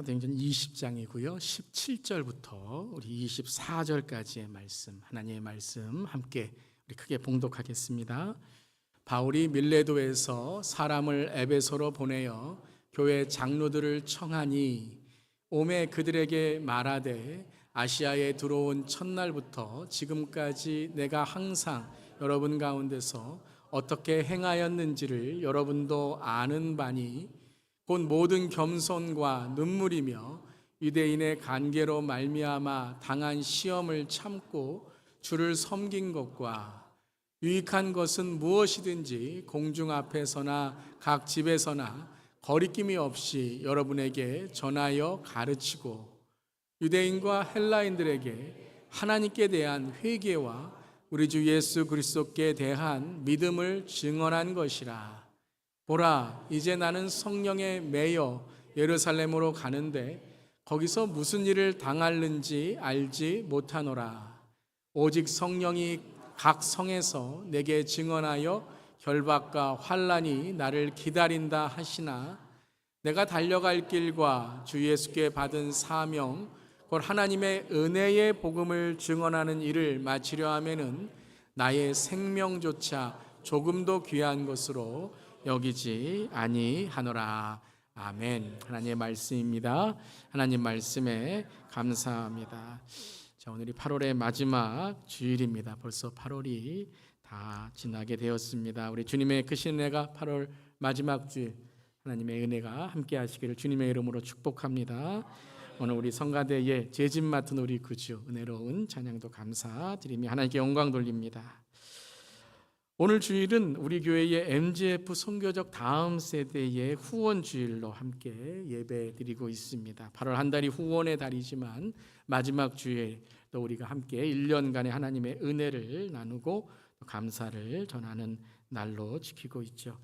사도행전 20장이고요. 17절부터 우리 24절까지의 말씀, 하나님의 말씀 함께 우리 크게 봉독하겠습니다. 바울이 밀레도에서 사람을 에베소로 보내어 교회 장로들을 청하니 오매 그들에게 말하되 아시아에 들어온 첫날부터 지금까지 내가 항상 여러분 가운데서 어떻게 행하였는지를 여러분도 아는 바니 곧 모든 겸손과 눈물이며 유대인의 관계로 말미암아 당한 시험을 참고 주를 섬긴 것과 유익한 것은 무엇이든지 공중 앞에서나 각 집에서나 거리낌이 없이 여러분에게 전하여 가르치고 유대인과 헬라인들에게 하나님께 대한 회개와 우리 주 예수 그리스도께 대한 믿음을 증언한 것이라. 보라, 이제 나는 성령에 매여 예루살렘으로 가는데 거기서 무슨 일을 당할는지 알지 못하노라. 오직 성령이 각 성에서 내게 증언하여 결박과 환난이 나를 기다린다 하시나 내가 달려갈 길과 주 예수께 받은 사명 곧 하나님의 은혜의 복음을 증언하는 일을 마치려 하면은 나의 생명조차 조금도 귀한 것으로 여기지 아니하노라. 아멘. 하나님의 말씀입니다. 하나님 말씀에 감사합니다. 자, 오늘이 8월의 마지막 주일입니다. 벌써 8월이 다 지나게 되었습니다. 우리 주님의 크신 은혜가 8월 마지막 주일 하나님의 은혜가 함께 하시기를 주님의 이름으로 축복합니다. 오늘 우리 성가대에 재짐 맡은 우리 구주 은혜로운 찬양도 감사드리며 하나님께 영광 돌립니다. 오늘 주일은 우리 교회의 MGF 선교적 다음 세대의 후원 주일로 함께 예배 드리고 있습니다. 8월 한 달이 후원의 달이지만 마지막 주일 또 우리가 함께 1년간의 하나님의 은혜를 나누고 감사를 전하는 날로 지키고 있죠.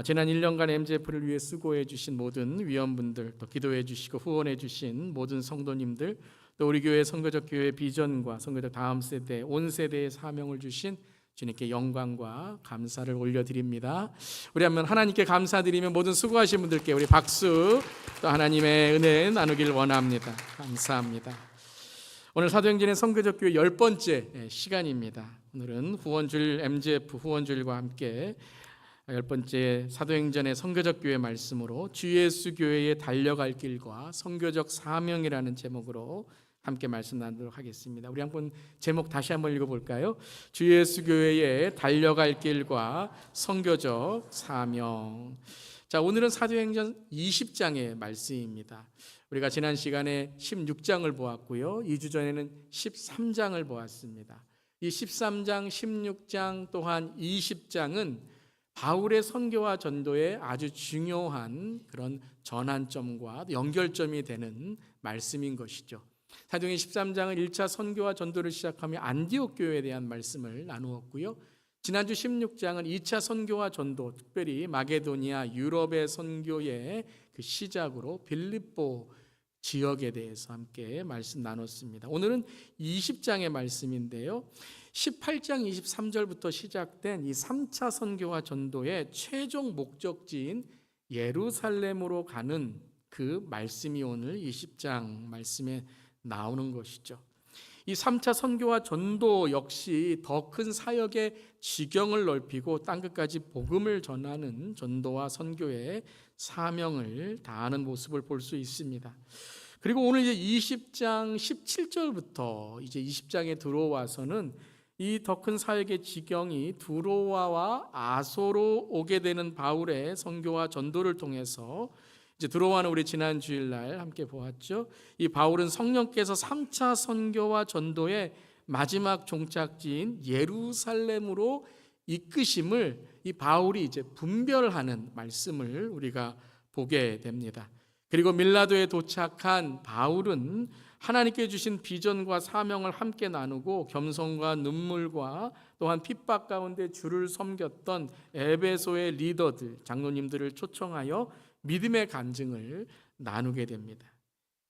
지난 1년간 MGF를 위해 수고해 주신 모든 위원분들, 또 기도해 주시고 후원해 주신 모든 성도님들, 또 우리 교회 선교적 교회 비전과 선교적 다음 세대, 온 세대의 사명을 주신 주님께 영광과 감사를 올려드립니다. 우리 한번 하나님께 감사드리며 모든 수고하신 분들께 우리 박수, 또 하나님의 은혜 나누길 원합니다. 감사합니다. 오늘 사도행전의 선교적 교회 10번째 시간입니다. 오늘은 후원주일 MGF 후원주일과 함께 10번째 사도행전의 선교적 교회 말씀으로 주 예수 교회에 달려갈 길과 선교적 사명이라는 제목으로 함께 말씀 나누도록 하겠습니다. 우리 한번 제목 다시 한번 읽어볼까요? 주 예수 교회에 달려갈 길과 선교적 사명. 자, 오늘은 사도행전 20장의 말씀입니다. 우리가 지난 시간에 16장을 보았고요. 2주 전에는 13장을 보았습니다. 이 13장, 16장 또한 20장은 바울의 선교와 전도에 아주 중요한 그런 전환점과 연결점이 되는 말씀인 것이죠. 사도행전 13장은 1차 선교와 전도를 시작하며 안디옥 교회에 대한 말씀을 나누었고요. 지난주 16장은 2차 선교와 전도, 특별히 마게도니아 유럽의 선교의 그 시작으로 빌립보 지역에 대해서 함께 말씀 나눴습니다. 오늘은 20장의 말씀인데요. 18장 23절부터 시작된 이 3차 선교와 전도의 최종 목적지인 예루살렘으로 가는 그 말씀이 오늘 20장 말씀에 나오는 것이죠. 이 3차 선교와 전도 역시 더 큰 사역의 지경을 넓히고 땅끝까지 복음을 전하는 전도와 선교의 사명을 다하는 모습을 볼 수 있습니다. 그리고 오늘 이제 20장 17절부터 이제 20장에 들어와서는 이 더 큰 사역의 지경이 두로아와 아소로 오게 되는 바울의 선교와 전도를 통해서 이제 들어와는 우리 지난 주일날 함께 보았죠. 이 바울은 성령께서 3차 선교와 전도의 마지막 종착지인 예루살렘으로 이끄심을 이 바울이 이제 분별하는 말씀을 우리가 보게 됩니다. 그리고 밀라도에 도착한 바울은 하나님께 주신 비전과 사명을 함께 나누고 겸손과 눈물과 또한 핍박 가운데 주를 섬겼던 에베소의 리더들, 장로님들을 초청하여 믿음의 간증을 나누게 됩니다.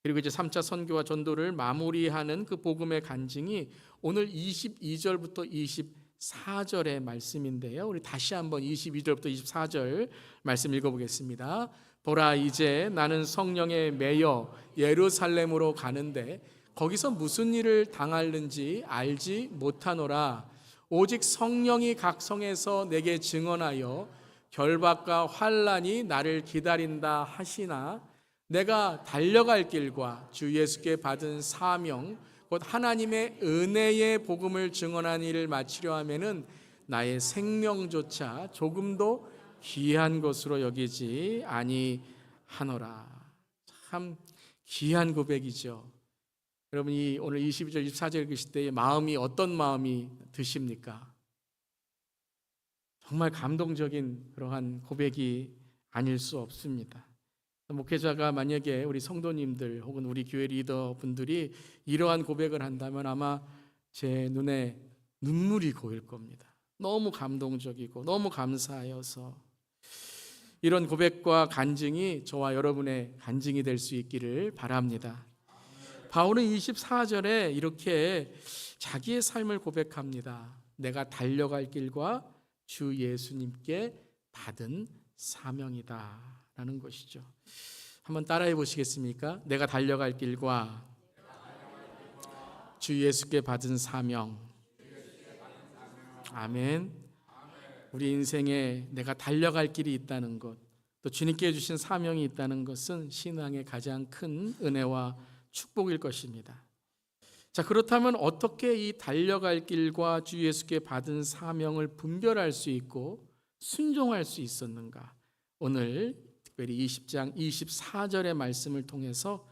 그리고 이제 3차 선교와 전도를 마무리하는 그 복음의 간증이 오늘 22절부터 24절의 말씀인데요. 우리 다시 한번 22절부터 24절 말씀 읽어보겠습니다. 보라, 이제 나는 성령에 매여 예루살렘으로 가는데 거기서 무슨 일을 당할는지 알지 못하노라. 오직 성령이 각 성에서 내게 증언하여 결박과 환난이 나를 기다린다 하시나 내가 달려갈 길과 주 예수께 받은 사명 곧 하나님의 은혜의 복음을 증언한 일을 마치려 하면은 나의 생명조차 조금도 귀한 것으로 여기지 아니하노라. 참 귀한 고백이죠. 여러분이 오늘 22절 24절 읽으실 때 마음이 어떤 마음이 드십니까? 정말 감동적인 그러한 고백이 아닐 수 없습니다. 목회자가 만약에 우리 성도님들 혹은 우리 교회 리더분들이 이러한 고백을 한다면 아마 제 눈에 눈물이 고일 겁니다. 너무 감동적이고 너무 감사하여서 이런 고백과 간증이 저와 여러분의 간증이 될 수 있기를 바랍니다. 바울은 24절에 이렇게 자기의 삶을 고백합니다. 내가 달려갈 길과 주 예수님께 받은 사명이다 라는 것이죠. 한번 따라해 보시겠습니까? 내가 달려갈 길과 주 예수께 받은 사명. 아멘. 우리 인생에 내가 달려갈 길이 있다는 것, 또 주님께 주신 사명이 있다는 것은 신앙의 가장 큰 은혜와 축복일 것입니다. 자, 그렇다면 어떻게 이 달려갈 길과 주 예수께 받은 사명을 분별할 수 있고 순종할 수 있었는가? 오늘 특별히 20장 24절의 말씀을 통해서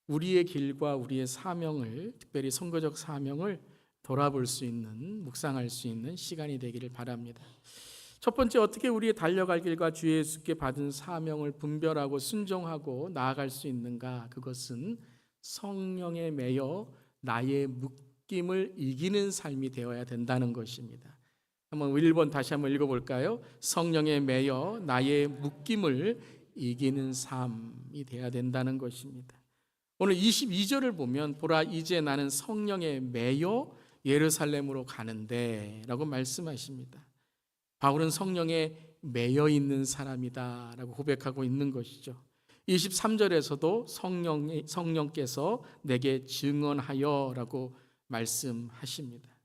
우리의 길과 우리의 사명을, 특별히 선거적 사명을 돌아볼 수 있는, 묵상할 수 있는 시간이 되기를 바랍니다. 첫 번째, 어떻게 우리의 달려갈 길과 주 예수께 받은 사명을 분별하고 순종하고 나아갈 수 있는가? 그것은 성령에 매여 나의 묶임을 이기는 삶이 되어야 된다는 것입니다. 한번 1번 다시 한번 읽어볼까요? 성령에 매여 나의 묶임을 이기는 삶이 되어야 된다는 것입니다. 오늘 22절을 보면 보라, 이제 나는 성령에 매여 예루살렘으로 가는데 라고 말씀하십니다. 바울은 성령에 매여 있는 사람이다 라고 고백하고 있는 것이죠. 23절에서도 성령께서 내게 증언하여 라고 말씀하십니다.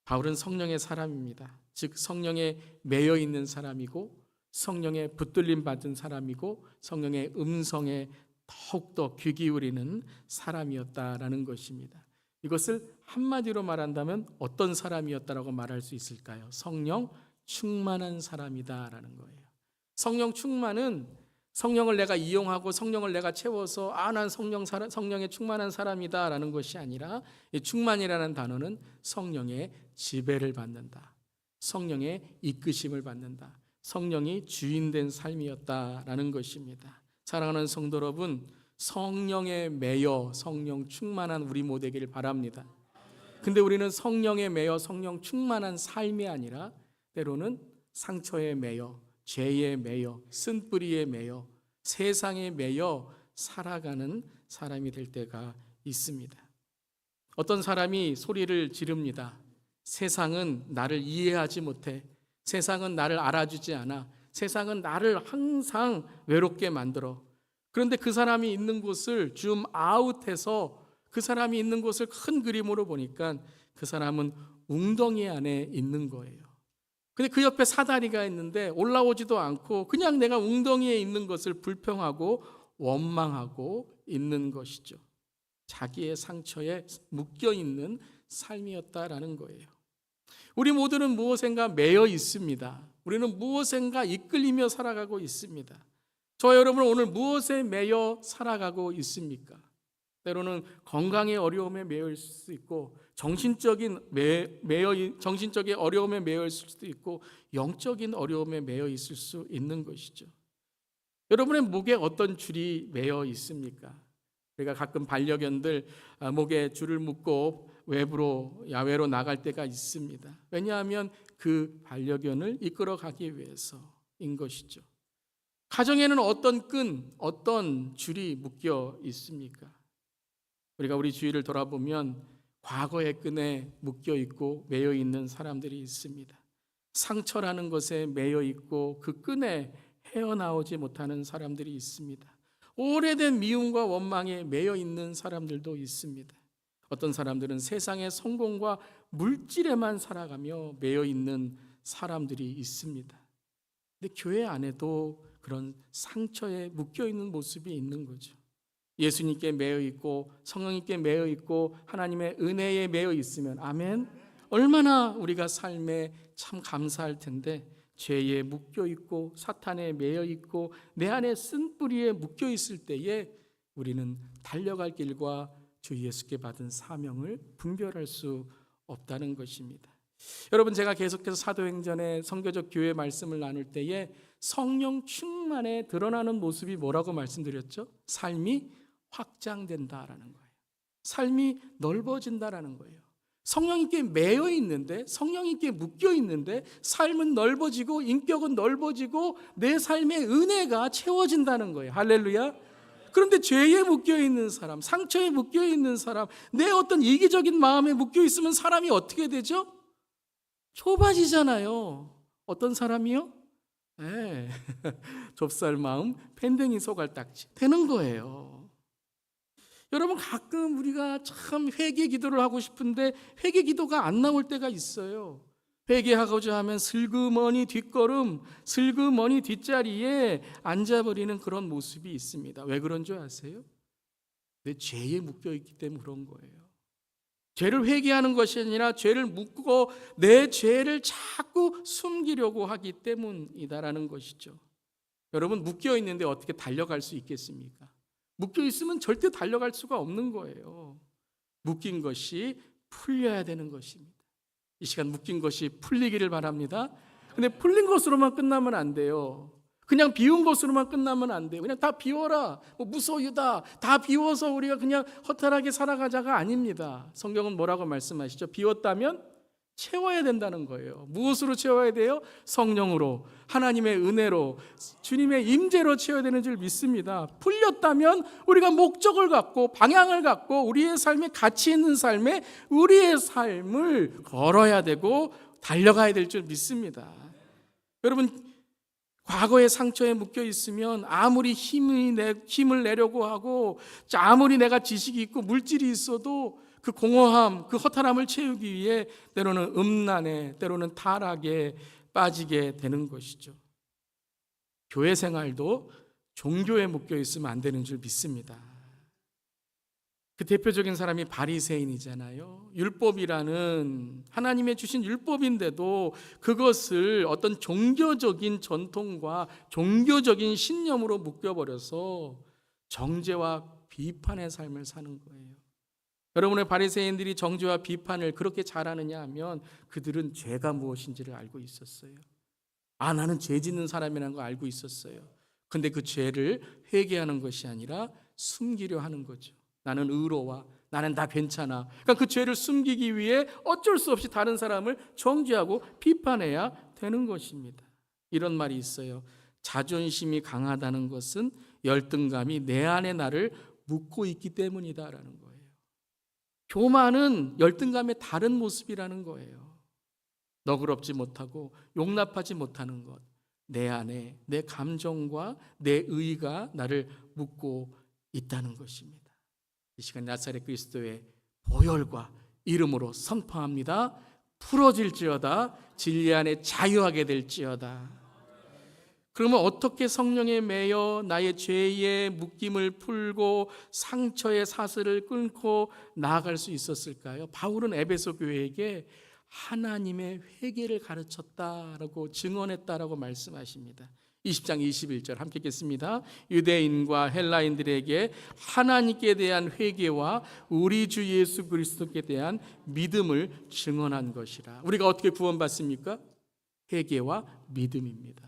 바울은 성령의 사람입니다. 즉 성령에 매여 있는 사람이고 성령에 붙들림 받은 사람이고 성령의 음성에 더욱더 귀 기울이는 사람이었다라는 것입니다. 이것을 한마디로 말한다면 어떤 사람이었다라고 말할 수 있을까요? 성령 충만한 사람이다라는 거예요. 성령 충만은 성령을 내가 이용하고 성령을 내가 채워서 난 성령에 충만한 사람이다라는 것이 아니라, 이 충만이라는 단어는 성령의 지배를 받는다, 성령의 이끄심을 받는다, 성령이 주인된 삶이었다라는 것입니다. 사랑하는 성도 여러분, 성령에 매여 성령 충만한 우리 모두 되기를 바랍니다. 근데 우리는 성령에 매여 성령 충만한 삶이 아니라 때로는 상처에 매여, 죄에 매여, 쓴뿌리에 매여, 세상에 매여 살아가는 사람이 될 때가 있습니다. 어떤 사람이 소리를 지릅니다. 세상은 나를 이해하지 못해. 세상은 나를 알아주지 않아. 세상은 나를 항상 외롭게 만들어. 그런데 그 사람이 있는 곳을 줌아웃해서 그 사람이 있는 곳을 큰 그림으로 보니까 그 사람은 웅덩이 안에 있는 거예요. 근데 그 옆에 사다리가 있는데 올라오지도 않고 그냥 내가 웅덩이에 있는 것을 불평하고 원망하고 있는 것이죠. 자기의 상처에 묶여 있는 삶이었다라는 거예요. 우리 모두는 무엇인가 매여 있습니다. 우리는 무엇인가 이끌리며 살아가고 있습니다. 저와 여러분은 오늘 무엇에 매여 살아가고 있습니까? 때로는 건강의 어려움에 매여 있을 수 있고 정신적인 어려움에 매여 있을 수도 있고 영적인 어려움에 매여 있을 수 있는 것이죠. 여러분의 목에 어떤 줄이 매여 있습니까? 우리가 가끔 반려견들 목에 줄을 묶고 외부로 야외로 나갈 때가 있습니다. 왜냐하면 그 반려견을 이끌어가기 위해서인 것이죠. 가정에는 어떤 끈, 어떤 줄이 묶여 있습니까? 우리가 우리 주위를 돌아보면 과거의 끈에 묶여 있고 매여 있는 사람들이 있습니다. 상처라는 것에 매여 있고 그 끈에 헤어나오지 못하는 사람들이 있습니다. 오래된 미움과 원망에 매여 있는 사람들도 있습니다. 어떤 사람들은 세상의 성공과 물질에만 살아가며 매여 있는 사람들이 있습니다. 근데 교회 안에도 그런 상처에 묶여 있는 모습이 있는 거죠. 예수님께 매여 있고 성령님께 매여 있고 하나님의 은혜에 매여 있으면 아멘. 얼마나 우리가 삶에 참 감사할 텐데, 죄에 묶여 있고 사탄에 매여 있고 내 안에 쓴뿌리에 묶여 있을 때에 우리는 달려갈 길과 주 예수께 받은 사명을 분별할 수 없다는 것입니다. 여러분, 제가 계속해서 사도행전의 선교적 교회 말씀을 나눌 때에 성령 충만에 드러나는 모습이 뭐라고 말씀드렸죠? 삶이 확장된다라는 거예요. 삶이 넓어진다라는 거예요. 성령님께 매여 있는데, 성령님께 묶여 있는데 삶은 넓어지고 인격은 넓어지고 내 삶의 은혜가 채워진다는 거예요. 할렐루야. 그런데 죄에 묶여 있는 사람, 상처에 묶여 있는 사람, 내 어떤 이기적인 마음에 묶여 있으면 사람이 어떻게 되죠? 좁아지잖아요. 어떤 사람이요? 네. 좁쌀 마음, 밴댕이 소갈딱지 되는 거예요. 여러분, 가끔 우리가 참 회개 기도를 하고 싶은데 회개 기도가 안 나올 때가 있어요. 회개하고자 하면 슬그머니 뒷걸음, 슬그머니 뒷자리에 앉아버리는 그런 모습이 있습니다. 왜 그런 줄 아세요? 내 죄에 묶여있기 때문에 그런 거예요. 죄를 회개하는 것이 아니라 죄를 묶고 내 죄를 자꾸 숨기려고 하기 때문이다라는 것이죠. 여러분, 묶여있는데 어떻게 달려갈 수 있겠습니까? 묶여있으면 절대 달려갈 수가 없는 거예요. 묶인 것이 풀려야 되는 것입니다. 이 시간 묶인 것이 풀리기를 바랍니다. 근데 풀린 것으로만 끝나면 안 돼요. 그냥 비운 것으로만 끝나면 안 돼요. 그냥 다 비워라, 무소유다, 다 비워서 우리가 그냥 허탈하게 살아가자가 아닙니다. 성경은 뭐라고 말씀하시죠? 비웠다면 채워야 된다는 거예요. 무엇으로 채워야 돼요? 성령으로, 하나님의 은혜로, 주님의 임재로 채워야 되는 줄 믿습니다. 풀렸다면 우리가 목적을 갖고 방향을 갖고 우리의 삶에 가치 있는 삶에 우리의 삶을 걸어야 되고 달려가야 될 줄 믿습니다. 여러분, 과거의 상처에 묶여 있으면 아무리 힘을 내려고 하고 아무리 내가 지식이 있고 물질이 있어도 그 공허함, 그 허탈함을 채우기 위해 때로는 음란에, 때로는 타락에 빠지게 되는 것이죠. 교회 생활도 종교에 묶여 있으면 안 되는 줄 믿습니다. 그 대표적인 사람이 바리새인이잖아요. 율법이라는 하나님의 주신 율법인데도 그것을 어떤 종교적인 전통과 종교적인 신념으로 묶여버려서 정죄와 비판의 삶을 사는 거예요. 여러분의 바리새인들이 정죄와 비판을 그렇게 잘하느냐 하면 그들은 죄가 무엇인지를 알고 있었어요. 나는 죄 짓는 사람이라는 걸 알고 있었어요. 근데 그 죄를 회개하는 것이 아니라 숨기려 하는 거죠. 나는 의로와 나는 다 괜찮아. 그러니까 그 죄를 숨기기 위해 어쩔 수 없이 다른 사람을 정죄하고 비판해야 되는 것입니다. 이런 말이 있어요. 자존심이 강하다는 것은 열등감이 내 안에 나를 묶고 있기 때문이다라는 거예요. 교만은 열등감의 다른 모습이라는 거예요. 너그럽지 못하고 용납하지 못하는 것, 내 안에 내 감정과 내 의가 나를 묶고 있다는 것입니다. 이 시간 나사렛 그리스도의 보혈과 이름으로 선포합니다. 풀어질지어다, 진리 안에 자유하게 될지어다. 그러면 어떻게 성령에 매여 나의 죄의 묶임을 풀고 상처의 사슬을 끊고 나아갈 수 있었을까요? 바울은 에베소 교회에게 하나님의 회개를 가르쳤다라고 증언했다라고 말씀하십니다. 20장 21절 함께 읽겠습니다. 유대인과 헬라인들에게 하나님께 대한 회개와 우리 주 예수 그리스도께 대한 믿음을 증언한 것이라. 우리가 어떻게 구원받습니까? 회개와 믿음입니다.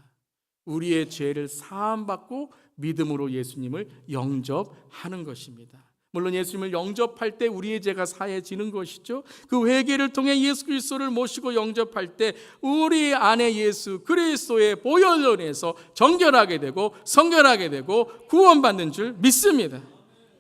우리의 죄를 사함받고 믿음으로 예수님을 영접하는 것입니다. 물론 예수님을 영접할 때 우리의 죄가 사해지는 것이죠. 그 회개를 통해 예수 그리스도를 모시고 영접할 때 우리 안에 예수 그리스도의 보혈로 인해서 정결하게 되고 성결하게 되고 구원받는 줄 믿습니다.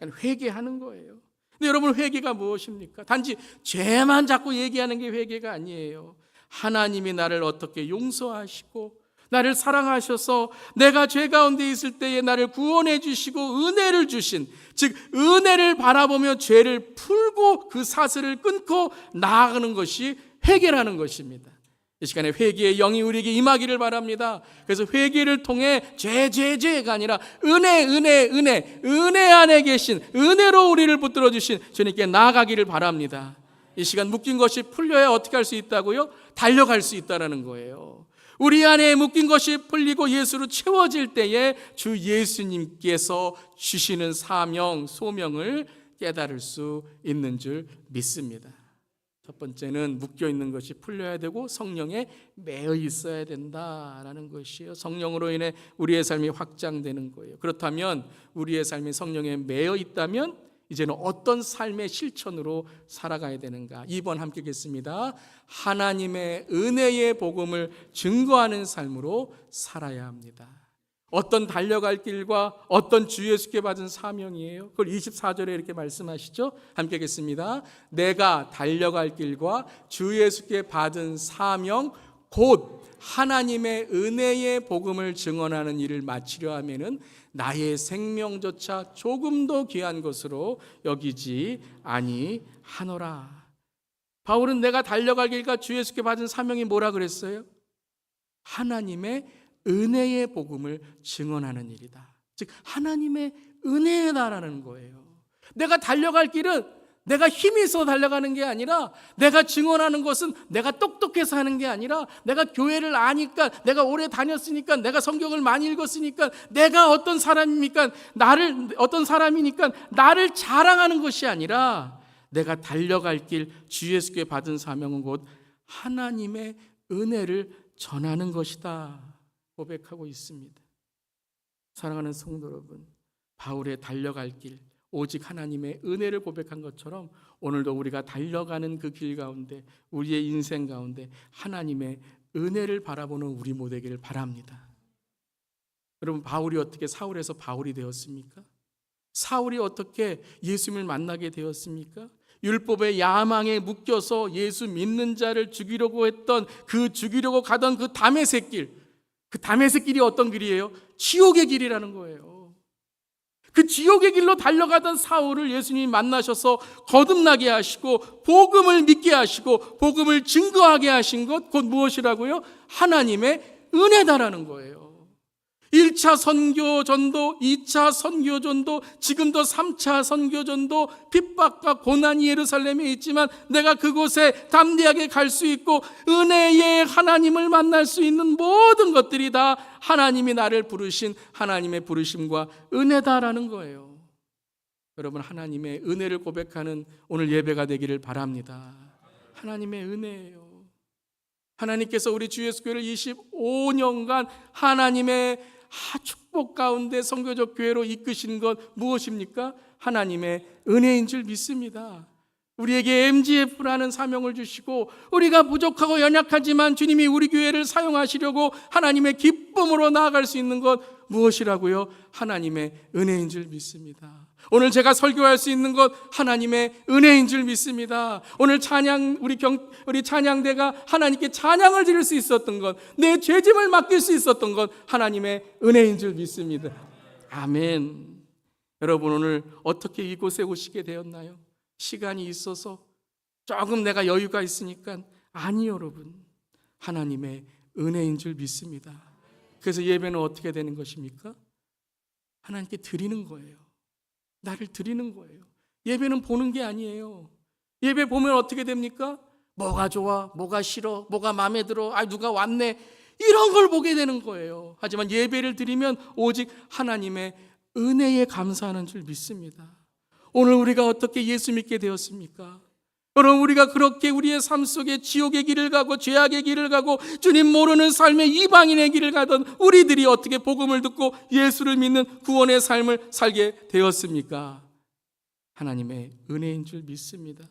회개하는 거예요. 근데 여러분, 회개가 무엇입니까? 단지 죄만 자꾸 얘기하는 게 회개가 아니에요. 하나님이 나를 어떻게 용서하시고 나를 사랑하셔서 내가 죄 가운데 있을 때에 나를 구원해 주시고 은혜를 주신, 즉 은혜를 바라보며 죄를 풀고 그 사슬을 끊고 나아가는 것이 회개라는 것입니다. 이 시간에 회개의 영이 우리에게 임하기를 바랍니다. 그래서 회개를 통해 죄가 아니라 은혜 안에 계신, 은혜로 우리를 붙들어 주신 주님께 나아가기를 바랍니다. 이 시간 묶인 것이 풀려야 어떻게 할 수 있다고요? 달려갈 수 있다는 거예요. 우리 안에 묶인 것이 풀리고 예수로 채워질 때에 주 예수님께서 주시는 사명, 소명을 깨달을 수 있는 줄 믿습니다. 첫 번째는 묶여 있는 것이 풀려야 되고 성령에 매여 있어야 된다라는 것이에요. 성령으로 인해 우리의 삶이 확장되는 거예요. 그렇다면 우리의 삶이 성령에 매여 있다면 이제는 어떤 삶의 실천으로 살아가야 되는가? 2번 함께 읽겠습니다. 하나님의 은혜의 복음을 증거하는 삶으로 살아야 합니다. 어떤 달려갈 길과 어떤 주 예수께 받은 사명이에요. 그걸 24절에 이렇게 말씀하시죠. 함께 읽겠습니다. 내가 달려갈 길과 주 예수께 받은 사명 곧 하나님의 은혜의 복음을 증언하는 일을 마치려 하면은 나의 생명조차 조금도 귀한 것으로 여기지 아니하노라. 바울은 내가 달려갈 길과 주 예수께 받은 사명이 뭐라 그랬어요? 하나님의 은혜의 복음을 증언하는 일이다. 즉 하나님의 은혜다라는 거예요. 내가 달려갈 길은 내가 힘이 있어 달려가는 게 아니라, 내가 증언하는 것은 내가 똑똑해서 하는 게 아니라, 내가 교회를 아니까, 내가 오래 다녔으니까, 내가 성경을 많이 읽었으니까, 내가 어떤 사람이니까 나를 자랑하는 것이 아니라, 내가 달려갈 길 주 예수께 받은 사명은 곧 하나님의 은혜를 전하는 것이다 고백하고 있습니다. 사랑하는 성도 여러분, 바울의 달려갈 길 오직 하나님의 은혜를 고백한 것처럼 오늘도 우리가 달려가는 그 길 가운데, 우리의 인생 가운데 하나님의 은혜를 바라보는 우리 모두에게 바랍니다. 여러분, 바울이 어떻게 사울에서 바울이 되었습니까? 사울이 어떻게 예수님을 만나게 되었습니까? 율법의 야망에 묶여서 예수 믿는 자를 죽이려고 했던, 죽이려고 가던 그 다메섹 길, 그 다메섹 길이 어떤 길이에요? 지옥의 길이라는 거예요. 그 지옥의 길로 달려가던 사울을 예수님이 만나셔서 거듭나게 하시고 복음을 믿게 하시고 복음을 증거하게 하신 것 곧 무엇이라고요? 하나님의 은혜다라는 거예요. 1차 선교전도, 2차 선교전도, 지금도 3차 선교전도 핍박과 고난이 예루살렘에 있지만 내가 그곳에 담대하게 갈 수 있고 은혜의 하나님을 만날 수 있는 모든 것들이 다 하나님이 나를 부르신 하나님의 부르심과 은혜다라는 거예요. 여러분, 하나님의 은혜를 고백하는 오늘 예배가 되기를 바랍니다. 하나님의 은혜예요. 하나님께서 우리 주 예수 교회를 25년간 하나님의 축복 가운데 선교적 교회로 이끄신 것 무엇입니까? 하나님의 은혜인 줄 믿습니다. 우리에게 MGF라는 사명을 주시고 우리가 부족하고 연약하지만 주님이 우리 교회를 사용하시려고 하나님의 기쁨으로 나아갈 수 있는 것 무엇이라고요? 하나님의 은혜인 줄 믿습니다. 오늘 제가 설교할 수 있는 것 하나님의 은혜인 줄 믿습니다. 오늘 찬양, 우리 찬양대가 하나님께 찬양을 드릴 수 있었던 것, 내 죄짐을 맡길 수 있었던 것 하나님의 은혜인 줄 믿습니다. 아멘. 여러분, 오늘 어떻게 이곳에 오시게 되었나요? 시간이 있어서 조금 내가 여유가 있으니까? 아니, 여러분, 하나님의 은혜인 줄 믿습니다. 그래서 예배는 어떻게 되는 것입니까? 하나님께 드리는 거예요. 나를 드리는 거예요. 예배는 보는 게 아니에요. 예배 보면 어떻게 됩니까? 뭐가 좋아, 뭐가 싫어, 뭐가 마음에 들어, 누가 왔네, 이런 걸 보게 되는 거예요. 하지만 예배를 드리면 오직 하나님의 은혜에 감사하는 줄 믿습니다. 오늘 우리가 어떻게 예수 믿게 되었습니까? 여러분, 우리가 그렇게 우리의 삶 속에 지옥의 길을 가고 죄악의 길을 가고 주님 모르는 삶의 이방인의 길을 가던 우리들이 어떻게 복음을 듣고 예수를 믿는 구원의 삶을 살게 되었습니까? 하나님의 은혜인 줄 믿습니다.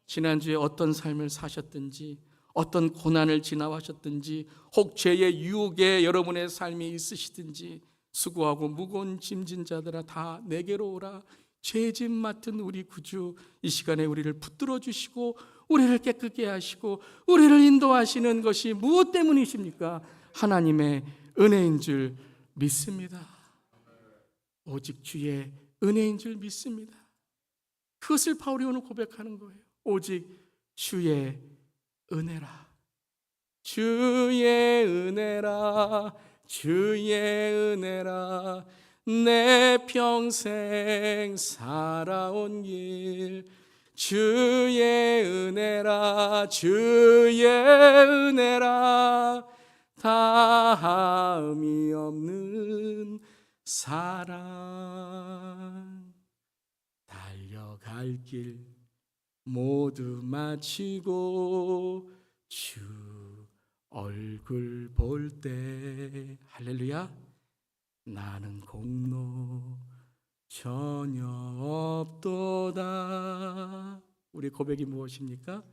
지난주에 어떤 삶을 사셨든지, 어떤 고난을 지나가셨든지, 혹 죄의 유혹에 여러분의 삶이 있으시든지, 수고하고 무거운 짐진 자들아 다 내게로 오라. 죄짐 맡은 우리 구주, 이 시간에 우리를 붙들어 주시고 우리를 깨끗게 하시고 우리를 인도하시는 것이 무엇 때문이십니까? 하나님의 은혜인 줄 믿습니다. 오직 주의 은혜인 줄 믿습니다. 그것을 바울이 오늘 고백하는 거예요. 오직 주의 은혜라. 주의 은혜라. 주의 은혜라. 내 평생 살아온 길 주의 은혜라. 주의 은혜라. 다함이 없는 사랑. 달려갈 길 모두 마치고 주 얼굴 볼 때 할렐루야 나는 공로 전혀 없도다. 우리 고백이 무엇입니까?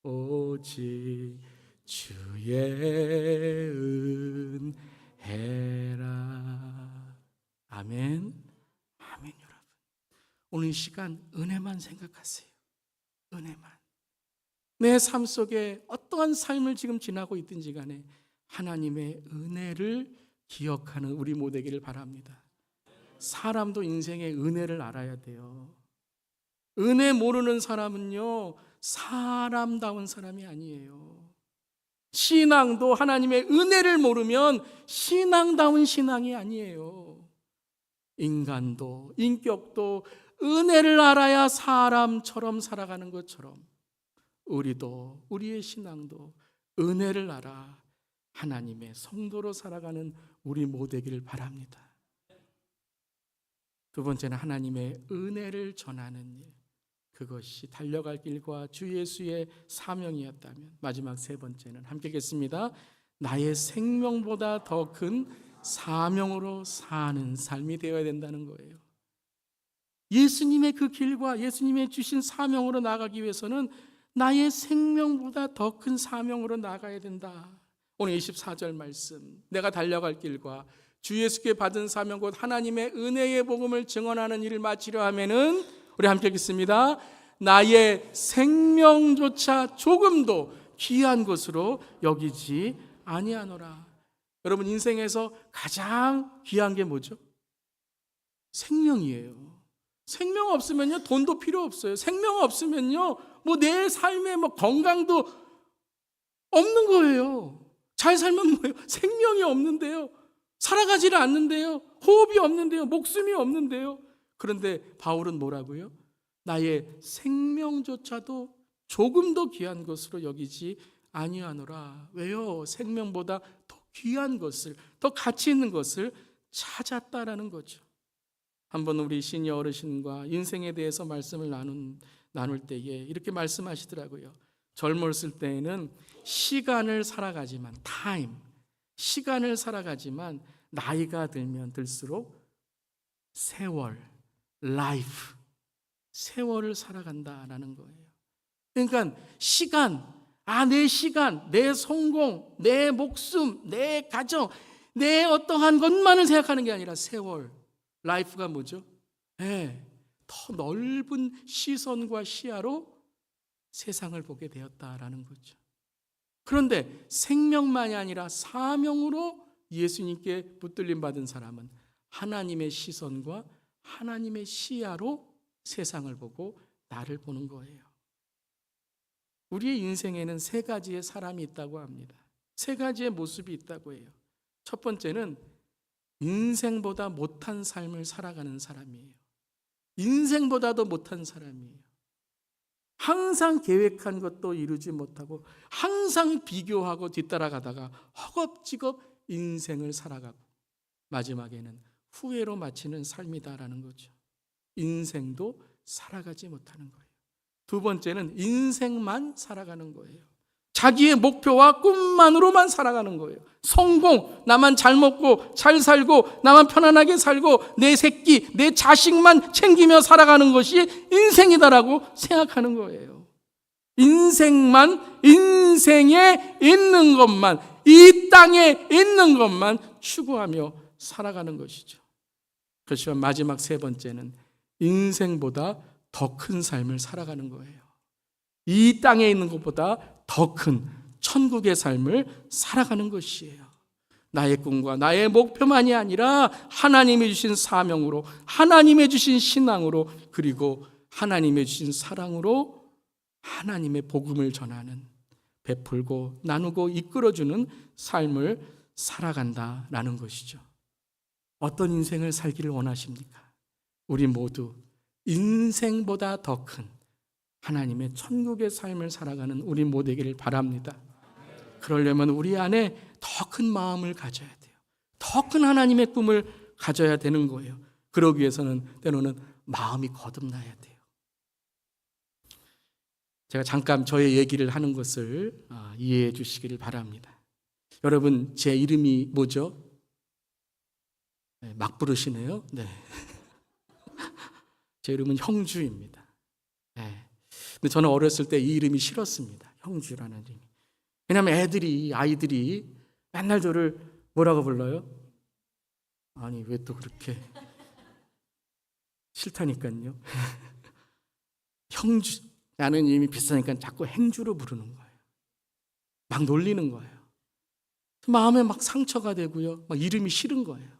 오직 주의 은혜라. 아멘. 아멘. 여러분, 오늘 이 시간 은혜만 생각하세요. 은혜만. 내 삶 속에 어떠한 삶을 지금 지나고 있든지 간에 하나님의 은혜를 기억하는 우리 모두 되기를 바랍니다. 사람도 인생의 은혜를 알아야 돼요. 은혜 모르는 사람은요, 사람다운 사람이 아니에요. 신앙도 하나님의 은혜를 모르면 신앙다운 신앙이 아니에요. 인간도, 인격도 은혜를 알아야 사람처럼 살아가는 것처럼 우리도, 우리의 신앙도 은혜를 알아 하나님의 성도로 살아가는 우리 모두 되기를 바랍니다. 두 번째는 하나님의 은혜를 전하는 일. 그것이 달려갈 길과 주 예수의 사명이었다면, 마지막 세 번째는 함께 읽겠습니다. 나의 생명보다 더 큰 사명으로 사는 삶이 되어야 된다는 거예요. 예수님의 그 길과 예수님의 주신 사명으로 나아가기 위해서는 나의 생명보다 더 큰 사명으로 나아가야 된다. 오늘 24절 말씀, 내가 달려갈 길과 주 예수께 받은 사명 곧 하나님의 은혜의 복음을 증언하는 일을 마치려 하면은, 우리 함께 읽겠습니다. 나의 생명조차 조금도 귀한 것으로 여기지 아니하노라. 여러분, 인생에서 가장 귀한 게 뭐죠? 생명이에요. 생명 없으면요, 돈도 필요 없어요. 생명 없으면요, 뭐 내 삶에 뭐 건강도 없는 거예요. 잘 살면 뭐예요? 생명이 없는데요, 살아가지를 않는데요, 호흡이 없는데요, 목숨이 없는데요. 그런데 바울은 뭐라고요? 나의 생명조차도 조금도 귀한 것으로 여기지 아니하노라. 왜요? 생명보다 더 귀한 것을, 더 가치 있는 것을 찾았다라는 거죠. 한번 우리 시니어 어르신과 인생에 대해서 말씀을 나눌 때에 이렇게 말씀하시더라고요. 젊었을 때에는 시간을 살아가지만, 시간을 살아가지만 나이가 들면 들수록 세월, 라이프, 세월을 살아간다라는 거예요. 그러니까 내 시간, 내 성공, 내 목숨, 내 가정, 내 어떠한 것만을 생각하는 게 아니라 세월, 라이프가 뭐죠? 더 넓은 시선과 시야로 세상을 보게 되었다라는 거죠. 그런데 생명만이 아니라 사명으로 예수님께 붙들림 받은 사람은 하나님의 시선과 하나님의 시야로 세상을 보고 나를 보는 거예요. 우리의 인생에는 세 가지의 사람이 있다고 합니다. 세 가지의 모습이 있다고 해요. 첫 번째는 인생보다 못한 삶을 살아가는 사람이에요. 인생보다도 못한 사람이에요. 항상 계획한 것도 이루지 못하고 항상 비교하고 뒤따라가다가 허겁지겁 인생을 살아가고 마지막에는 후회로 마치는 삶이다라는 거죠. 인생도 살아가지 못하는 거예요. 두 번째는 인생만 살아가는 거예요. 자기의 목표와 꿈만으로만 살아가는 거예요. 성공, 나만 잘 먹고 잘 살고 나만 편안하게 살고 내 새끼, 내 자식만 챙기며 살아가는 것이 인생이다라고 생각하는 거예요. 인생만, 인생에 있는 것만, 이 땅에 있는 것만 추구하며 살아가는 것이죠. 그렇지만 마지막 세 번째는 인생보다 더 큰 삶을 살아가는 거예요. 이 땅에 있는 것보다 더 큰 천국의 삶을 살아가는 것이에요. 나의 꿈과 나의 목표만이 아니라 하나님이 주신 사명으로, 하나님이 주신 신앙으로, 그리고 하나님이 주신 사랑으로 하나님의 복음을 전하는, 베풀고 나누고 이끌어주는 삶을 살아간다라는 것이죠. 어떤 인생을 살기를 원하십니까? 우리 모두 인생보다 더 큰 하나님의 천국의 삶을 살아가는 우리 모두에게를 바랍니다. 그러려면 우리 안에 더 큰 마음을 가져야 돼요. 더 큰 하나님의 꿈을 가져야 되는 거예요. 그러기 위해서는 때로는 마음이 거듭나야 돼요. 제가 잠깐 저의 얘기를 하는 것을 이해해 주시기를 바랍니다. 여러분, 제 이름이 뭐죠? 네, 막 부르시네요. 네. 제 이름은 형주입니다. 네. 근데 저는 어렸을 때 이 이름이 싫었습니다. 형주라는 이름이. 왜냐하면 아이들이 맨날 저를 뭐라고 불러요? 아니, 왜 또 그렇게 싫다니까요. 형주라는 이름이 비싸니까 자꾸 행주로 부르는 거예요. 막 놀리는 거예요. 마음에 막 상처가 되고요. 막 이름이 싫은 거예요.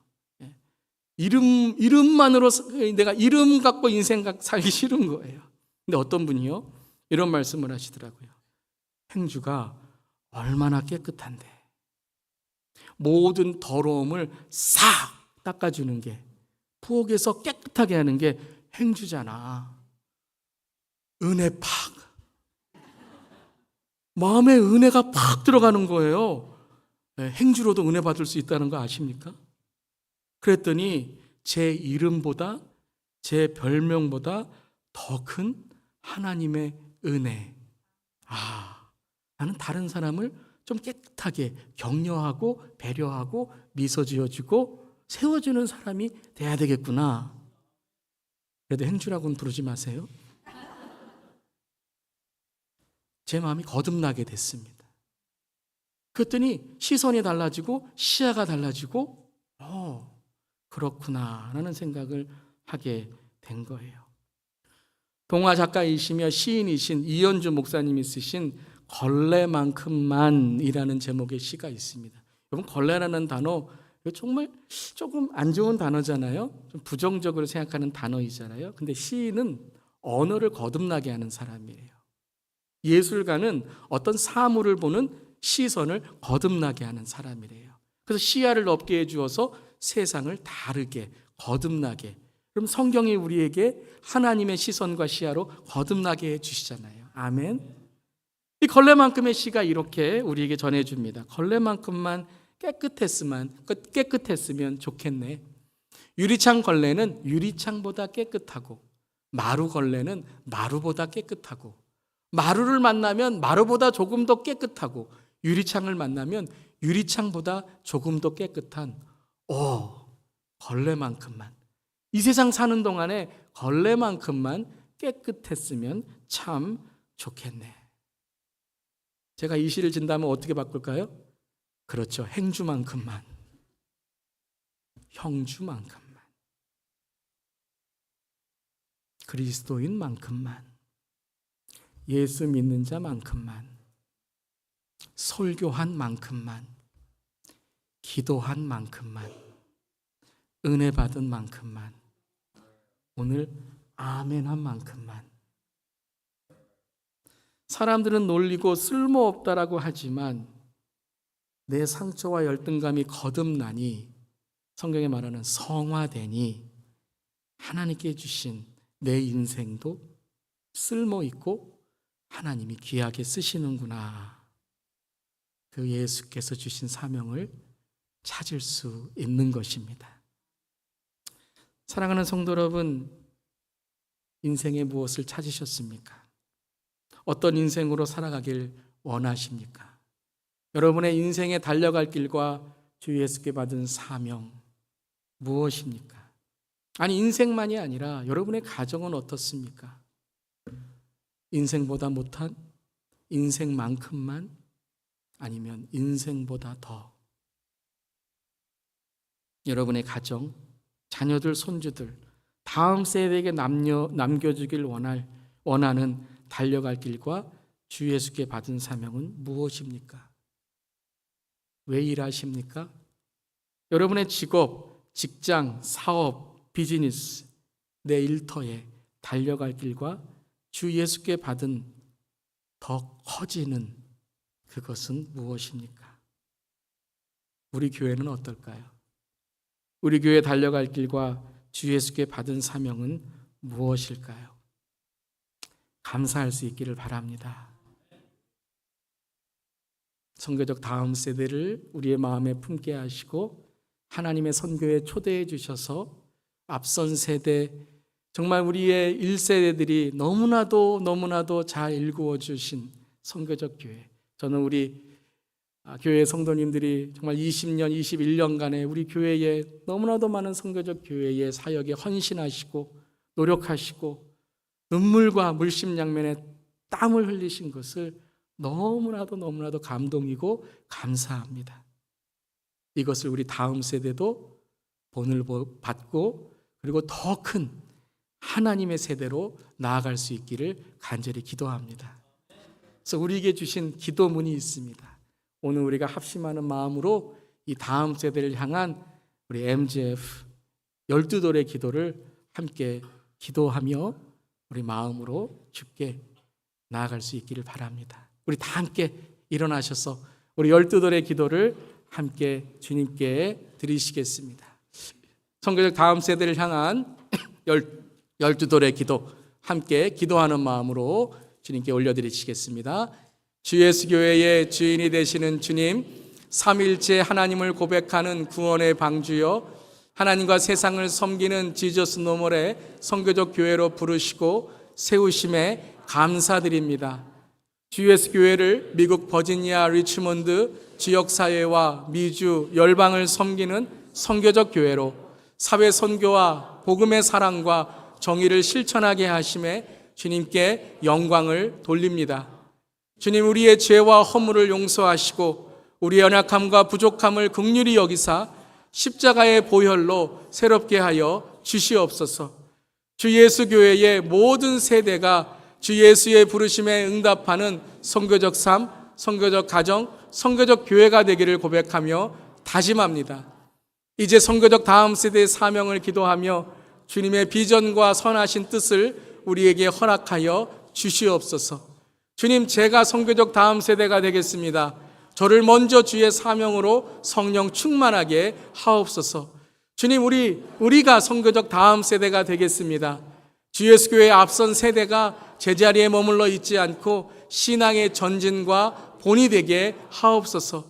이름만으로 내가 이름 갖고 인생 살기 싫은 거예요. 근데 어떤 분이요? 이런 말씀을 하시더라고요. 행주가 얼마나 깨끗한데 모든 더러움을 싹 닦아주는 게, 부엌에서 깨끗하게 하는 게 행주잖아. 은혜 팍, 마음에 은혜가 팍 들어가는 거예요. 행주로도 은혜 받을 수 있다는 거 아십니까? 그랬더니 제 이름보다, 제 별명보다 더 큰 하나님의 은혜. 나는 다른 사람을 좀 깨끗하게 격려하고 배려하고 미소 지어주고 세워주는 사람이 돼야 되겠구나. 그래도 행주라고는 부르지 마세요. 제 마음이 거듭나게 됐습니다. 그랬더니 시선이 달라지고 시야가 달라지고 그렇구나 라는 생각을 하게 된 거예요. 동화 작가이시며 시인이신 이현주 목사님이 쓰신 걸레만큼만이라는 제목의 시가 있습니다. 여러분, 걸레라는 단어 정말 조금 안 좋은 단어잖아요. 좀 부정적으로 생각하는 단어이잖아요. 근데 시인은 언어를 거듭나게 하는 사람이에요. 예술가는 어떤 사물을 보는 시선을 거듭나게 하는 사람이래요. 그래서 시야를 넓게 해주어서 세상을 다르게 거듭나게. 그럼 성경이 우리에게 하나님의 시선과 시야로 거듭나게 해주시잖아요. 아멘. 이 걸레만큼의 시가 이렇게 우리에게 전해줍니다. 걸레만큼만 깨끗했으면 좋겠네. 유리창 걸레는 유리창보다 깨끗하고, 마루 걸레는 마루보다 깨끗하고, 마루를 만나면 마루보다 조금 더 깨끗하고, 유리창을 만나면 유리창보다 조금 더 깨끗한 걸레만큼만, 이 세상 사는 동안에 걸레만큼만 깨끗했으면 참 좋겠네. 제가 이 시를 진다면 어떻게 바꿀까요? 그렇죠. 행주만큼만, 형주만큼만, 그리스도인만큼만, 예수 믿는 자만큼만, 설교한 만큼만, 기도한 만큼만, 은혜 받은 만큼만, 오늘 아멘한 만큼만. 사람들은 놀리고 쓸모없다라고 하지만 내 상처와 열등감이 거듭나니, 성경에 말하는 성화되니 하나님께 주신 내 인생도 쓸모있고 하나님이 귀하게 쓰시는구나. 그 예수께서 주신 사명을 찾을 수 있는 것입니다. 사랑하는 성도 여러분, 인생에 무엇을 찾으셨습니까? 어떤 인생으로 살아가길 원하십니까? 여러분의 인생에 달려갈 길과 주 예수께 받은 사명 무엇입니까? 아니, 인생만이 아니라 여러분의 가정은 어떻습니까? 인생보다 못한, 인생만큼만, 아니면 인생보다 더. 여러분의 가정, 자녀들, 손주들, 다음 세대에게 남겨주길 원하는 달려갈 길과 주 예수께 받은 사명은 무엇입니까? 왜 일하십니까? 여러분의 직업, 직장, 사업, 비즈니스, 내 일터에 달려갈 길과 주 예수께 받은 더 커지는 그것은 무엇입니까? 우리 교회는 어떨까요? 우리 교회 달려갈 길과 주 예수께 받은 사명은 무엇일까요? 감사할 수 있기를 바랍니다. 선교적 다음 세대를 우리의 마음에 품게 하시고 하나님의 선교에 초대해 주셔서 앞선 세대, 정말 우리의 1세대들이 너무나도 잘 일구어 주신 선교적 교회, 저는 우리 교회 성도님들이 정말 20년, 21년간의 우리 교회에 너무나도 많은 선교적 교회의 사역에 헌신하시고 노력하시고 눈물과 물심양면에 땀을 흘리신 것을 너무나도 감동이고 감사합니다. 이것을 우리 다음 세대도 본을 받고 그리고 더 큰 하나님의 세대로 나아갈 수 있기를 간절히 기도합니다. 그래서 우리에게 주신 기도문이 있습니다. 오늘 우리가 합심하는 마음으로 이 다음 세대를 향한 우리 MGF 12돌의 기도를 함께 기도하며 우리 마음으로 주께 나아갈 수 있기를 바랍니다. 우리 다 함께 일어나셔서 우리 12돌의 기도를 함께 주님께 드리시겠습니다. 선교적 다음 세대를 향한 12돌의 기도 함께 기도하는 마음으로 주님께 올려드리시겠습니다. 주 예수 교회의 주인이 되시는 주님, 삼위일체 하나님을 고백하는 구원의 방주여, 하나님과 세상을 섬기는 지저스 노멀의 선교적 교회로 부르시고 세우심에 감사드립니다. 주 예수 교회를 미국 버지니아 리치몬드 지역사회와 미주 열방을 섬기는 선교적 교회로 사회 선교와 복음의 사랑과 정의를 실천하게 하심에 주님께 영광을 돌립니다. 주님, 우리의 죄와 허물을 용서하시고 우리의 연약함과 부족함을 긍휼히 여기사 십자가의 보혈로 새롭게 하여 주시옵소서. 주 예수 교회의 모든 세대가 주 예수의 부르심에 응답하는 선교적 삶, 선교적 가정, 선교적 교회가 되기를 고백하며 다짐합니다. 이제 선교적 다음 세대의 사명을 기도하며 주님의 비전과 선하신 뜻을 우리에게 허락하여 주시옵소서. 주님, 제가 선교적 다음 세대가 되겠습니다. 저를 먼저 주의 사명으로 성령 충만하게 하옵소서. 주님, 우리가 선교적 다음 세대가 되겠습니다. 주 예수 교회의 앞선 세대가 제자리에 머물러 있지 않고 신앙의 전진과 본이 되게 하옵소서.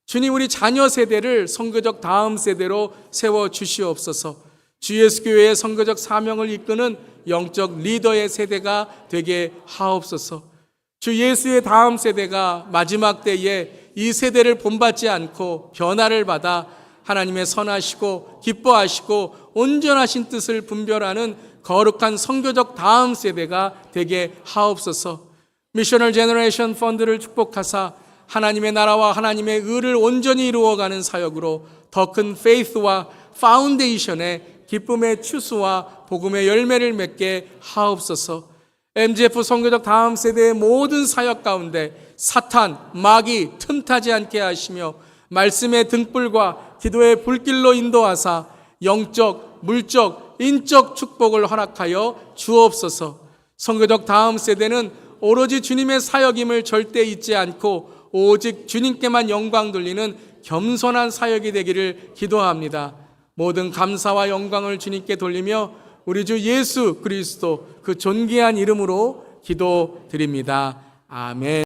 주님, 우리 자녀 세대를 선교적 다음 세대로 세워 주시옵소서. 주 예수 교회의 선교적 사명을 이끄는 영적 리더의 세대가 되게 하옵소서. 주 예수의 다음 세대가 마지막 때에 이 세대를 본받지 않고 변화를 받아 하나님의 선하시고 기뻐하시고 온전하신 뜻을 분별하는 거룩한 선교적 다음 세대가 되게 하옵소서. 미셔널 제너레이션 펀드를 축복하사 하나님의 나라와 하나님의 의를 온전히 이루어가는 사역으로 더 큰 페이스와 파운데이션의 기쁨의 추수와 복음의 열매를 맺게 하옵소서. MGF 선교적 다음 세대의 모든 사역 가운데 사탄, 마귀 틈타지 않게 하시며 말씀의 등불과 기도의 불길로 인도하사 영적, 물적, 인적 축복을 허락하여 주옵소서. 선교적 다음 세대는 오로지 주님의 사역임을 절대 잊지 않고 오직 주님께만 영광 돌리는 겸손한 사역이 되기를 기도합니다. 모든 감사와 영광을 주님께 돌리며 우리 주 예수 그리스도 그 존귀한 이름으로 기도드립니다. 아멘.